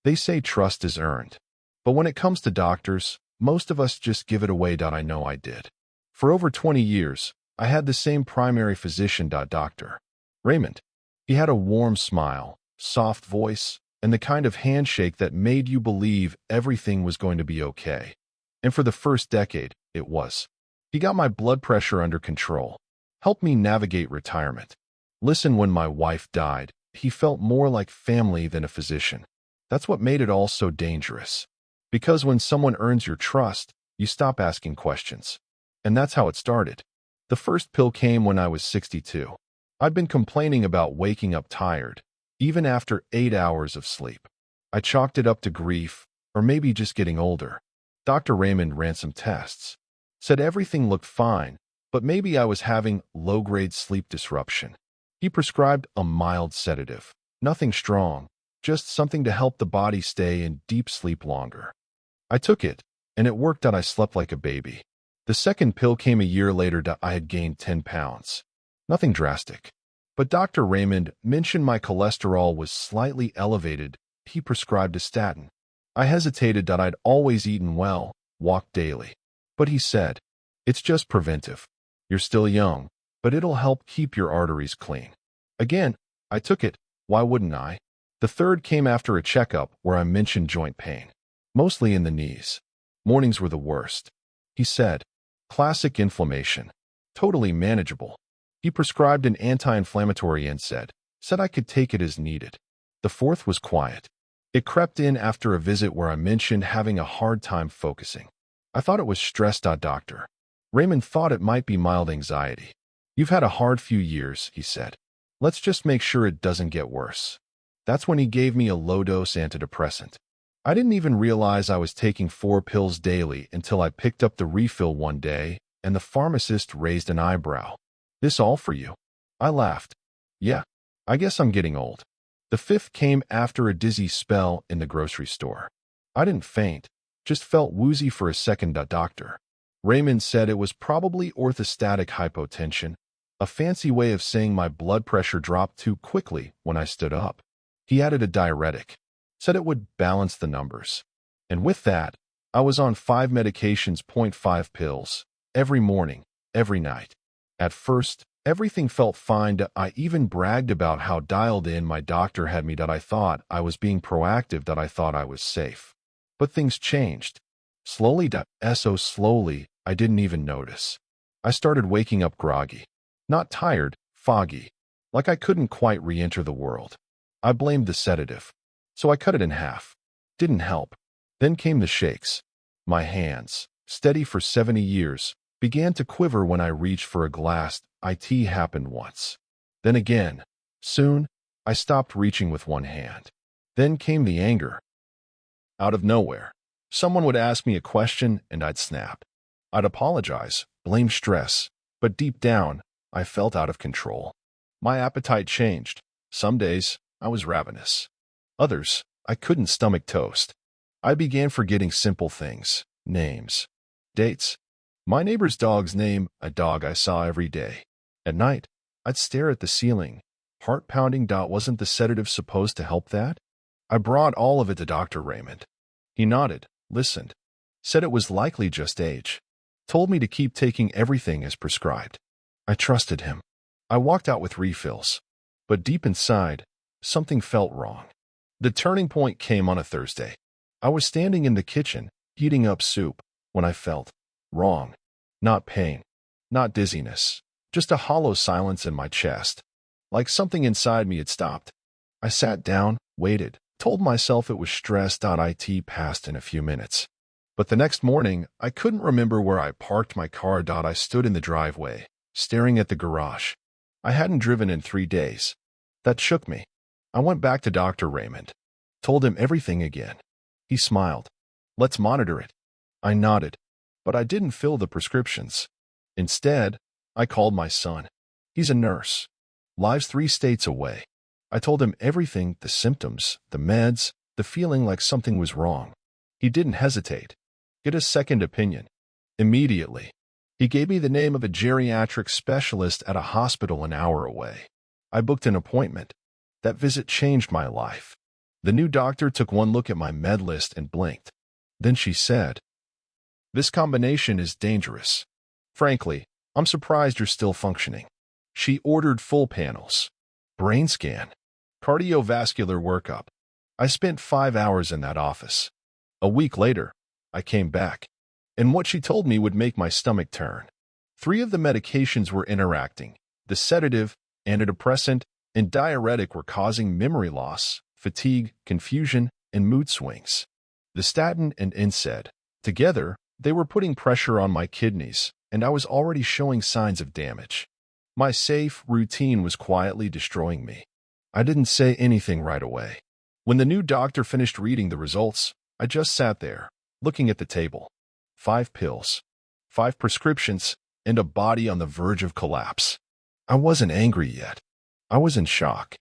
They say trust is earned. But when it comes to doctors, most of us just give it away. I know I did. For over 20 years, I had the same primary physician. Dr. Raymond. He had a warm smile, soft voice, and the kind of handshake that made you believe everything was going to be okay. And for the first decade, it was. He got my blood pressure under control, helped me navigate retirement. Listen, when my wife died, he felt more like family than a physician. That's what made it all so dangerous. Because when someone earns your trust, you stop asking questions. And that's how it started. The first pill came when I was 62. I'd been complaining about waking up tired, even after 8 hours of sleep. I chalked it up to grief, or maybe just getting older. Dr. Raymond ran some tests. Said everything looked fine, but maybe I was having low-grade sleep disruption. He prescribed a mild sedative. Nothing strong, just something to help the body stay in deep sleep longer. I took it, and it worked. I slept like a baby. The second pill came a year later. I had gained 10 pounds. Nothing drastic. But Dr. Raymond mentioned my cholesterol was slightly elevated. He prescribed a statin. I hesitated. I'd always eaten well, walked daily. But he said, it's just preventive. You're still young, but it'll help keep your arteries clean. Again, I took it. Why wouldn't I? The third came after a checkup where I mentioned joint pain, mostly in the knees. Mornings were the worst. He said, classic inflammation, totally manageable. He prescribed an anti-inflammatory and said I could take it as needed. The fourth was quiet. It crept in after a visit where I mentioned having a hard time focusing. I thought it was stress. Dr. Raymond thought it might be mild anxiety. You've had a hard few years, he said. Let's just make sure it doesn't get worse. That's when he gave me a low-dose antidepressant. I didn't even realize I was taking 4 pills daily until I picked up the refill one day, and the pharmacist raised an eyebrow. This all for you? I laughed. Yeah, I guess I'm getting old. The fifth came after a dizzy spell in the grocery store. I didn't faint, just felt woozy for a second. Dr. Raymond said it was probably orthostatic hypotension, a fancy way of saying my blood pressure dropped too quickly when I stood up. He added a diuretic, said it would balance the numbers. And with that, I was on 5 medications, 0.5 pills, every morning, every night. At first, everything felt fine. I even bragged about how dialed in my doctor had me. I thought I was being proactive. I thought I was safe. But things changed. Slowly. So slowly, I didn't even notice. I started waking up groggy. Not tired, foggy. Like I couldn't quite re-enter the world. I blamed the sedative. So I cut it in half. Didn't help. Then came the shakes. My hands, steady for 70 years, began to quiver when I reached for a glass. It happened once. Then again. Soon, I stopped reaching with one hand. Then came the anger. Out of nowhere, someone would ask me a question and I'd snap. I'd apologize, blame stress, but deep down, I felt out of control. My appetite changed. Some days, I was ravenous. Others, I couldn't stomach toast. I began forgetting simple things, names, dates. My neighbor's dog's name, a dog I saw every day. At night, I'd stare at the ceiling, heart pounding. Wasn't the sedative supposed to help that? I brought all of it to Dr. Raymond. He nodded, listened, said it was likely just age, told me to keep taking everything as prescribed. I trusted him. I walked out with refills. But deep inside, something felt wrong. The turning point came on a Thursday. I was standing in the kitchen, heating up soup, when I felt wrong. Not pain, not dizziness, just a hollow silence in my chest, like something inside me had stopped. I sat down, waited, told myself it was stress. It passed in a few minutes. But the next morning, I couldn't remember where I parked my car. I stood in the driveway, staring at the garage. I hadn't driven in 3 days. That shook me. I went back to Dr. Raymond, told him everything again. He smiled. Let's monitor it. I nodded, but I didn't fill the prescriptions. Instead, I called my son. He's a nurse. Lives 3 states away. I told him everything, the symptoms, the meds, the feeling like something was wrong. He didn't hesitate. Get a second opinion. Immediately. He gave me the name of a geriatric specialist at a hospital an hour away. I booked an appointment. That visit changed my life. The new doctor took one look at my med list and blinked. Then she said, "This combination is dangerous. Frankly, I'm surprised you're still functioning." She ordered full panels, brain scan, cardiovascular workup. I spent 5 hours in that office. A week later, I came back, and what she told me would make my stomach turn. 3 of the medications were interacting. The sedative, antidepressant, and diuretic were causing memory loss, fatigue, confusion, and mood swings. The statin and NSAID, together, they were putting pressure on my kidneys, and I was already showing signs of damage. My safe routine was quietly destroying me. I didn't say anything right away. When the new doctor finished reading the results, I just sat there, looking at the table. 5 pills, 5 prescriptions, and a body on the verge of collapse. I wasn't angry yet. I was in shock.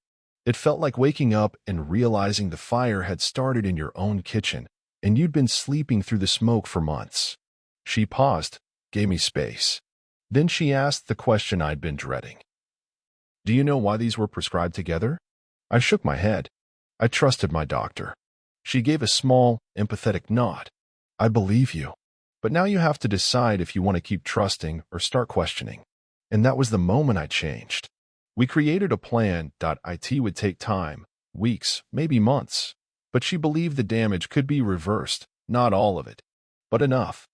It felt like waking up and realizing the fire had started in your own kitchen, and you'd been sleeping through the smoke for months. She paused, gave me space. Then she asked the question I'd been dreading. "Do you know why these were prescribed together?" I shook my head. I trusted my doctor. She gave a small, empathetic nod. "I believe you. But now you have to decide if you want to keep trusting or start questioning." And that was the moment I changed. We created a plan. It would take time, weeks, maybe months. But she believed the damage could be reversed, not all of it, but enough.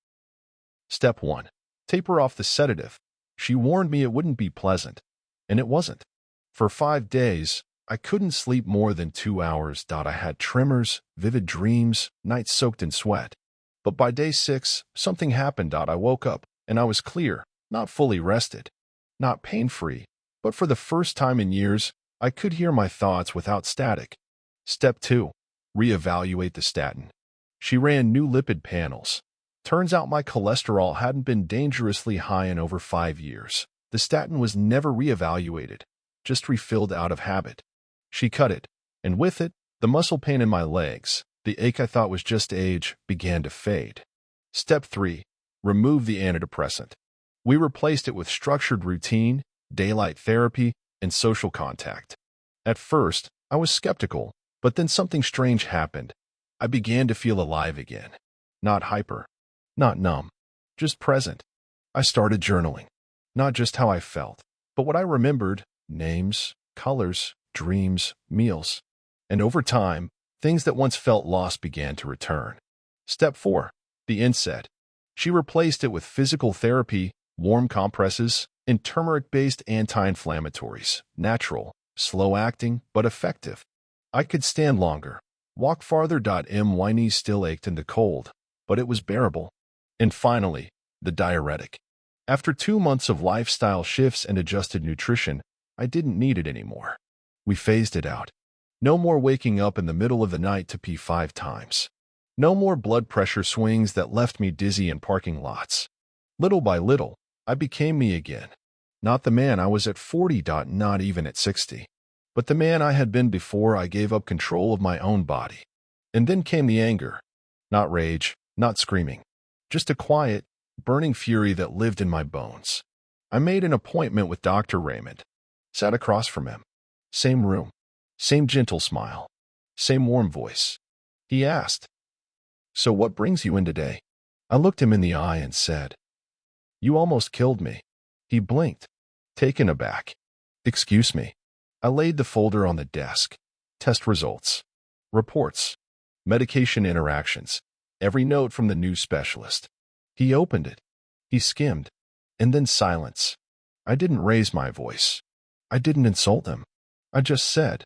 Step 1. Taper off the sedative. She warned me it wouldn't be pleasant, and it wasn't. For 5 days, I couldn't sleep more than 2 hours. I had tremors, vivid dreams, nights soaked in sweat. But by day 6, something happened. I woke up, and I was clear, not fully rested, not pain-free, but for the first time in years, I could hear my thoughts without static. Step 2. Reevaluate the statin. She ran new lipid panels. Turns out my cholesterol hadn't been dangerously high in over 5 years. The statin was never reevaluated, just refilled out of habit. She cut it, and with it, the muscle pain in my legs, the ache I thought was just age, began to fade. Step 3. Remove the antidepressant. We replaced it with structured routine, daylight therapy, and social contact. At first, I was skeptical, but then something strange happened. I began to feel alive again. Not hyper, not numb, just present. I started journaling. Not just how I felt, but what I remembered: names, colors, dreams, meals. And over time, things that once felt lost began to return. Step 4. The NSAID. She replaced it with physical therapy, warm compresses, and turmeric-based anti-inflammatories. Natural, slow-acting, but effective. I could stand longer, walk farther. My knees still ached in the cold, but it was bearable. And finally, the diuretic. After 2 months of lifestyle shifts and adjusted nutrition, I didn't need it anymore. We phased it out. No more waking up in the middle of the night to pee 5 times. No more blood pressure swings that left me dizzy in parking lots. Little by little, I became me again. Not the man I was at 40. Not even at 60. But the man I had been before I gave up control of my own body. And then came the anger. Not rage, not screaming. Just a quiet, burning fury that lived in my bones. I made an appointment with Dr. Raymond. Sat across from him. Same room. Same gentle smile. Same warm voice. He asked, "So what brings you in today?" I looked him in the eye and said, "You almost killed me." He blinked, taken aback. "Excuse me." I laid the folder on the desk. Test results. Reports. Medication interactions. Every note from the new specialist. He opened it. He skimmed. And then silence. I didn't raise my voice. I didn't insult him. I just said,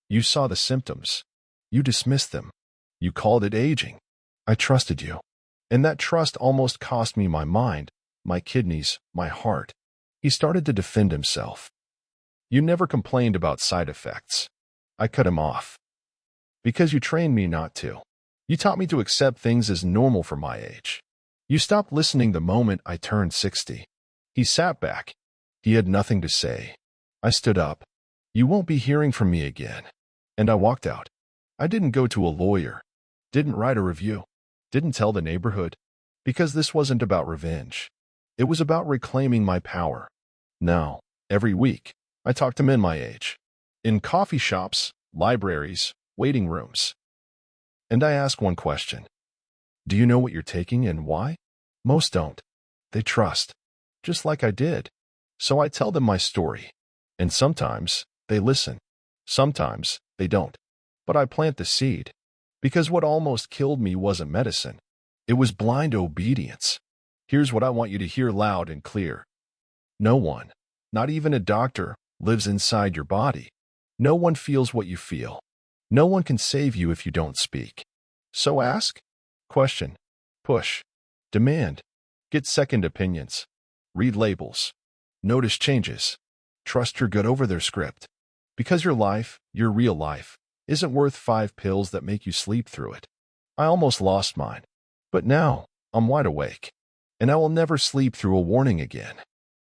"You saw the symptoms. You dismissed them. You called it aging. I trusted you." And that trust almost cost me my mind, my kidneys, my heart. He started to defend himself. "You never complained about side effects." I cut him off. "Because you trained me not to. You taught me to accept things as normal for my age. You stopped listening the moment I turned 60. He sat back. He had nothing to say. I stood up. "You won't be hearing from me again." And I walked out. I didn't go to a lawyer. Didn't write a review. Didn't tell the neighborhood. Because this wasn't about revenge. It was about reclaiming my power. Now, every week, I talk to men my age. In coffee shops, libraries, waiting rooms. And I ask one question. Do you know what you're taking and why? Most don't. They trust, just like I did. So I tell them my story. And sometimes they listen. Sometimes they don't. But I plant the seed. Because what almost killed me wasn't medicine. It was blind obedience. Here's what I want you to hear loud and clear. No one, not even a doctor, lives inside your body. No one feels what you feel. No one can save you if you don't speak. So ask, question, push, demand, get second opinions, read labels, notice changes, trust your gut over their script. Because your life, your real life, isn't worth 5 pills that make you sleep through it. I almost lost mine. But now, I'm wide awake. And I will never sleep through a warning again.